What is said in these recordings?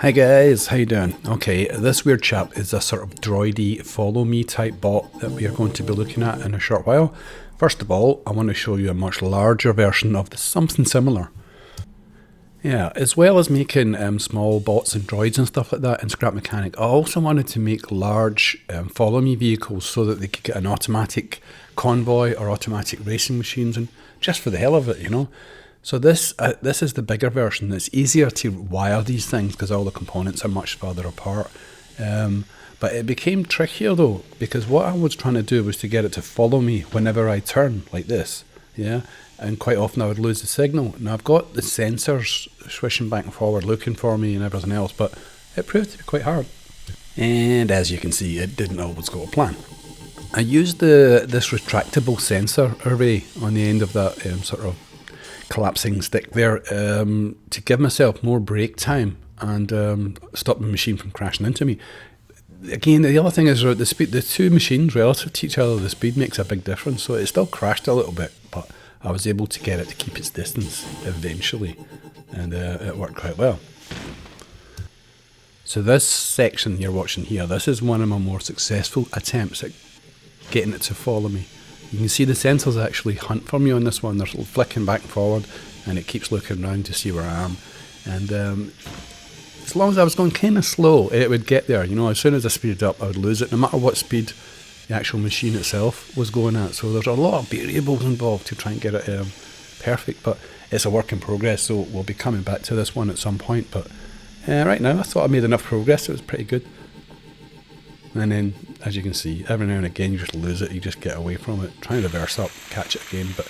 Hi guys, how you doing? Okay, this weird chap is a sort of droidy follow me type bot that we are going to be looking at in a short while. First of all, I want to show you a much larger version of something similar. Yeah, as well as making small bots and droids and stuff like that in Scrap Mechanic, I also wanted to make large follow me vehicles so that they could get an automatic convoy or automatic racing machines, and just for the hell of it, you know. So this is the bigger version. It's easier to wire these things because all the components are much further apart. But it became trickier though, because what I was trying to do was to get it to follow me whenever I turn like this. Yeah, and quite often I would lose the signal. Now I've got the sensors swishing back and forward looking for me and everything else, but it proved to be quite hard. And as you can see, it didn't always go to plan. I used this retractable sensor array on the end of that sort of collapsing stick there to give myself more brake time and stop the machine from crashing into me. Again, the other thing is the speed. The two machines relative to each other, the speed makes a big difference. So it still crashed a little bit, but I was able to get it to keep its distance eventually, and it worked quite well. So this section you're watching here, this is one of my more successful attempts at getting it to follow me. You can see the sensors actually hunt for me on this one. They're sort of flicking back and forward, and it keeps looking around to see where I am. And as long as I was going kind of slow, it would get there. You know, as soon as I speeded up, I would lose it, no matter what speed the actual machine itself was going at. So there's a lot of variables involved to try and get it perfect. But it's a work in progress, so we'll be coming back to this one at some point. But right now, I thought I made enough progress. It was pretty good. And then, as you can see, every now and again you just lose it, you just get away from it, try and reverse up, catch it again, but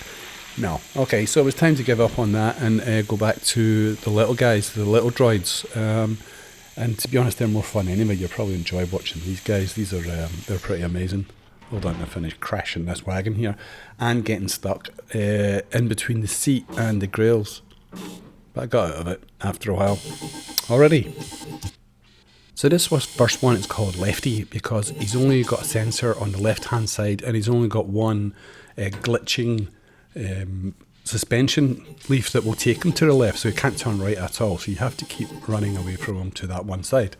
no. Okay, so it was time to give up on that and go back to the little guys, the little droids. And to be honest, they're more fun anyway. You'll probably enjoy watching these guys. These are they're pretty amazing. Hold on, I finished crashing this wagon here and getting stuck in between the seat and the grills. But I got out of it after a while. Already. So this was first one, it's called Lefty because he's only got a sensor on the left hand side and he's only got one glitching suspension leaf that will take him to the left, so he can't turn right at all, so you have to keep running away from him to that one side.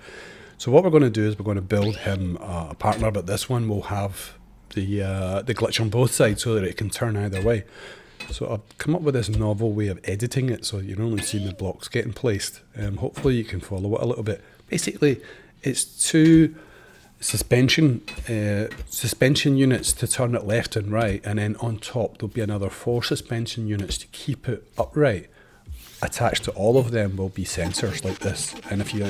So what we're going to do is we're going to build him a partner, but this one will have the glitch on both sides so that it can turn either way. So I've come up with this novel way of editing it so you're only seeing the blocks getting placed. Hopefully you can follow it a little bit. Basically, it's two suspension units to turn it left and right, and then on top there'll be another 4 suspension units to keep it upright. Attached to all of them will be sensors like this, and if you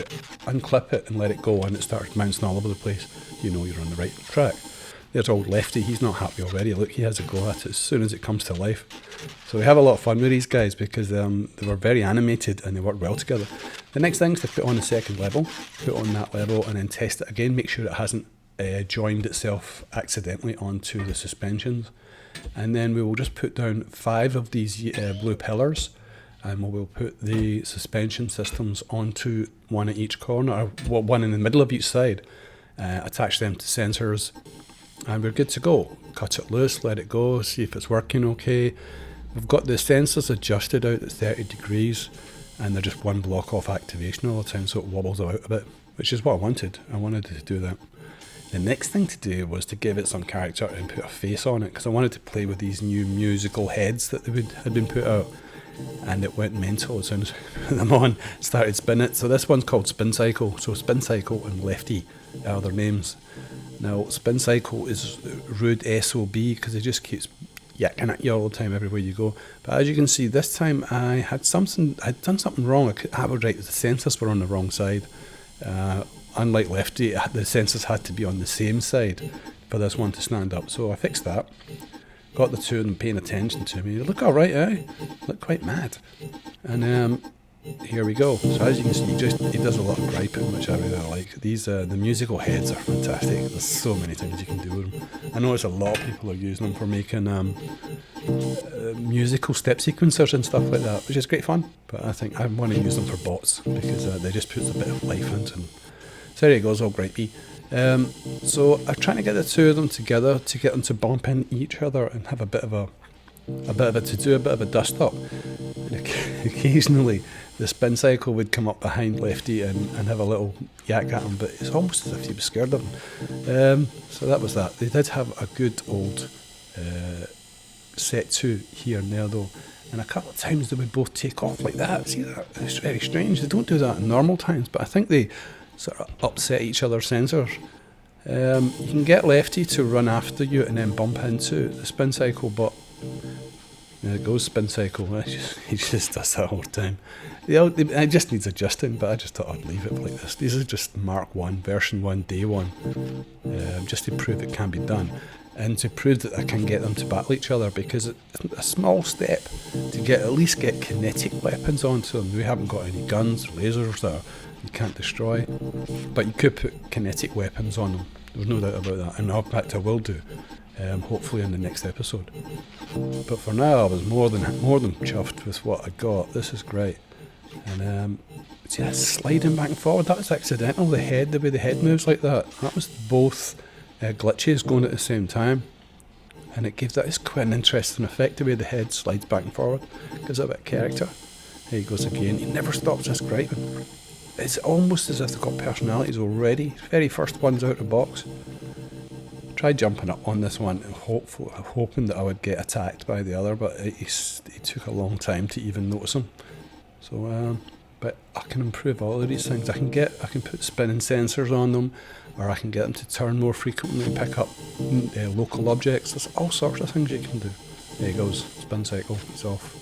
unclip it and let it go and it starts bouncing all over the place, you know you're on the right track. There's old Lefty, he's not happy already. Look, he has a go at it as soon as it comes to life. So we have a lot of fun with these guys because they were very animated and they work well together. The next thing is to put on the second level, put on that level and then test it again, make sure it hasn't joined itself accidentally onto the suspensions. And then we will just put down 5 of these blue pillars, and we will put the suspension systems onto one at each corner, or one in the middle of each side, attach them to sensors, and we're good to go. Cut it loose, let it go, see if it's working okay. We've got the sensors adjusted out at 30 degrees and they're just one block off activation all the time, so it wobbles out a bit, which is what I wanted. I wanted to do that. The next thing to do was to give it some character and put a face on it, because I wanted to play with these new musical heads that had been put out, and it went mental as soon as I put them on, started spinning. So this one's called Spincycle. So Spincycle and Lefty are their names. Now, Spincycle is rude SOB because it just keeps yakking at you all the time everywhere you go. But as you can see, this time I'd done something wrong. I was right, the sensors were on the wrong side. Unlike Lefty, the sensors had to be on the same side for this one to stand up. So I fixed that. Got the two of them paying attention to me. They look alright, eh? Look quite mad. And here we go. So as you can see, he does a lot of griping, which I really like. These the musical heads are fantastic. There's so many things you can do with them. I notice a lot of people are using them for making musical step sequencers and stuff like that, which is great fun. But I think I want to use them for bots because they just put a bit of life into them. So there he goes, all gripey. So I'm trying to get the two of them together to get them to bump into each other and have a bit of a to-do, a bit of a dust-up. occasionally the Spincycle would come up behind Lefty and have a little yak at him, but it's almost as if he was scared of him. So that was that. They did have a good old set to here and there though, and a couple of times they would both take off like that. See that? It's very strange. They don't do that in normal times, but I think they sort of upset each other's sensors. You can get Lefty to run after you and then bump into the Spincycle, but there it goes, Spincycle. He just does that all the time. It just needs adjusting, but I just thought I'd leave it like this. These are just Mark 1, version 1, day 1, just to prove it can be done. And to prove that I can get them to battle each other, because it's a small step to at least get kinetic weapons onto them. We haven't got any guns, lasers that you can't destroy, but you could put kinetic weapons on them. There's no doubt about that, and in fact I will do, hopefully in the next episode. But for now, I was more than chuffed with what I got. This is great, and see that sliding back and forward. That was accidental. The way the head moves like that. That was both glitches going at the same time, and it gives that is quite an interesting effect. The way the head slides back and forward gives it a bit of character. There he goes again. He never stops this griping. It's almost as if they've got personalities already. Very first one's out of the box. Tried jumping up on this one, hoping that I would get attacked by the other, but he took a long time to even notice him. So, but I can improve all of these things. I can put spinning sensors on them, or I can get them to turn more frequently and pick up local objects. There's all sorts of things you can do. There he goes, Spincycle. He's off.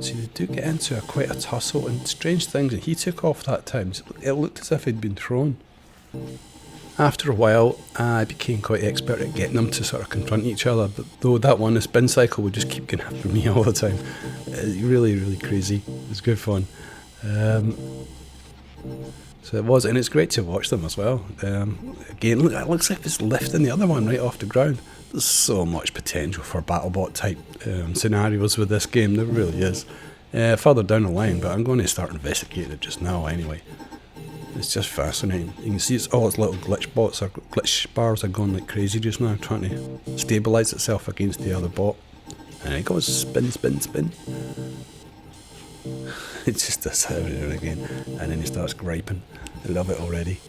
See, they do get into quite a tussle and strange things, and he took off that time. It looked as if he'd been thrown. After a while, I became quite expert at getting them to sort of confront each other, but though that one, the Spincycle, would just keep going after me all the time. Really, really crazy. It was good fun. So it was, and it's great to watch them as well. Again, look, it looks like it's lifting the other one right off the ground. There's so much potential for BattleBot type scenarios with this game, there really is. Further down the line, but I'm going to start investigating it just now anyway. It's just fascinating. You can see it's little glitch bars are going like crazy just now, trying to stabilise itself against the other bot. And it goes spin, spin, spin. It just does that every now and again, and then he starts griping. I love it already.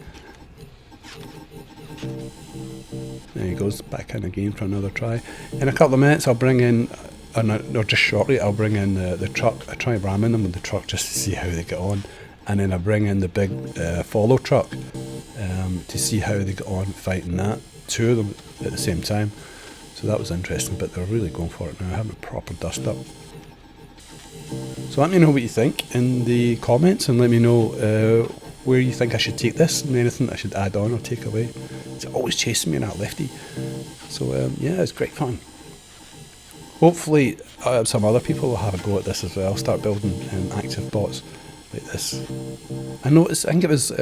There he goes back in again for another try. In a couple of minutes I'll bring in, or just shortly, I'll bring in the truck. I try ramming them with the truck just to see how they get on, and then I bring in the big follow truck to see how they get on fighting that. Two of them at the same time. So that was interesting, but they're really going for it now, having a proper dust up. So let me know what you think in the comments, and let me know where you think I should take this and anything I should add on or take away. It's always chasing me, that Lefty. So yeah, it's great fun. Hopefully some other people will have a go at this as well, start building active bots like this. I think it was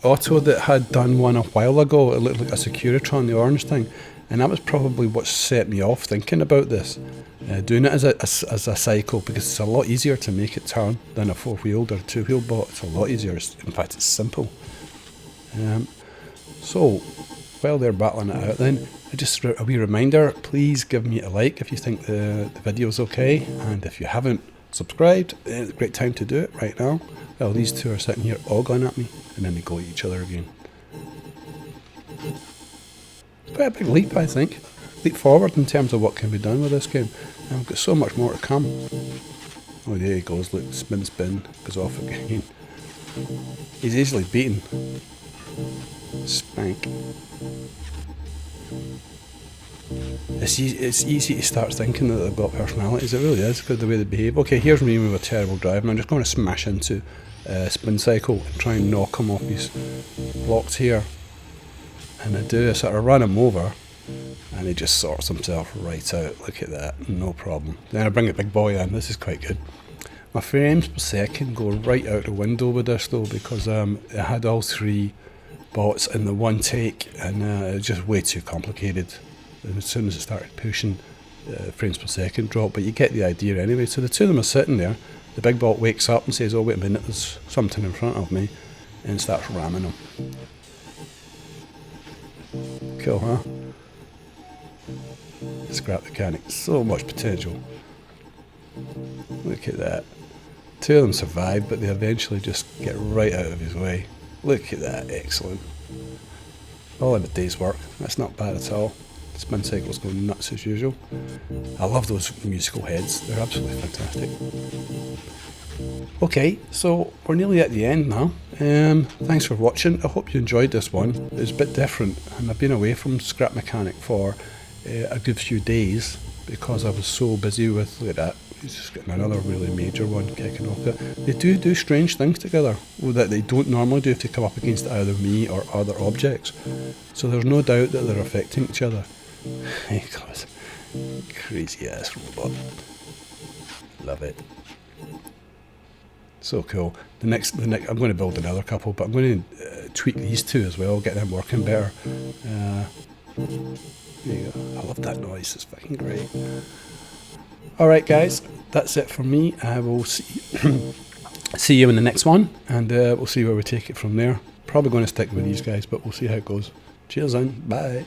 Otto that had done one a while ago. It looked like a Securitron, the orange thing, and that was probably what set me off thinking about this. Doing it as a cycle, because it's a lot easier to make it turn than a 4-wheeled or 2-wheeled bot. It's a lot easier. In fact, it's simple. So while they're battling it out, then just a wee reminder: please give me a like if you think the video is okay, and if you haven't subscribed, it's a great time to do it right now. Well, these two are sitting here ogling at me, and then they go at each other again. It's quite a big leap, I think. Leap forward in terms of what can be done with this game. And we've got so much more to come. Oh, there he goes, look, spin, spin, goes off again. He's easily beaten. Spank. It's easy to start thinking that they've got personalities. It really is, because of the way they behave. Okay, here's me with a terrible drive, and I'm just going to smash into Spincycle and try and knock him off his blocks here. And I sort of run him over, and he just sorts himself right out. Look at that, no problem. Then I bring the big boy in. This is quite good. My frames per second go right out the window with this though, because I had all 3 bots in the one take, and it was just way too complicated. And as soon as it started pushing, frames per second drop, but you get the idea anyway. So the two of them are sitting there. The big bot wakes up and says, oh wait a minute, there's something in front of me, and starts ramming him. Cool, huh? scrap mechanic. So much potential. Look at that. Two of them survive, but they eventually just get right out of his way. Look at that, excellent. All in a day's work. That's not bad at all. Spincycle's going nuts as usual. I love those musical heads. They're absolutely fantastic. Okay, so we're nearly at the end now. Thanks for watching. I hope you enjoyed this one. It's a bit different, and I've been away from scrap mechanic for a good few days because I was so busy with, look at that, he's just getting another really major one kicking off there. They do strange things together that they don't normally do if they come up against either me or other objects. So there's no doubt that they're affecting each other. God, crazy ass robot. Love it. So cool. The next, I'm going to build another couple, but I'm going to tweak these two as well, get them working better. There you go. I love that noise. It's fucking great. All right, guys, that's it for me. I will see you in the next one, and we'll see where we take it from there. Probably going to stick with these guys, but we'll see how it goes. Cheers, and bye.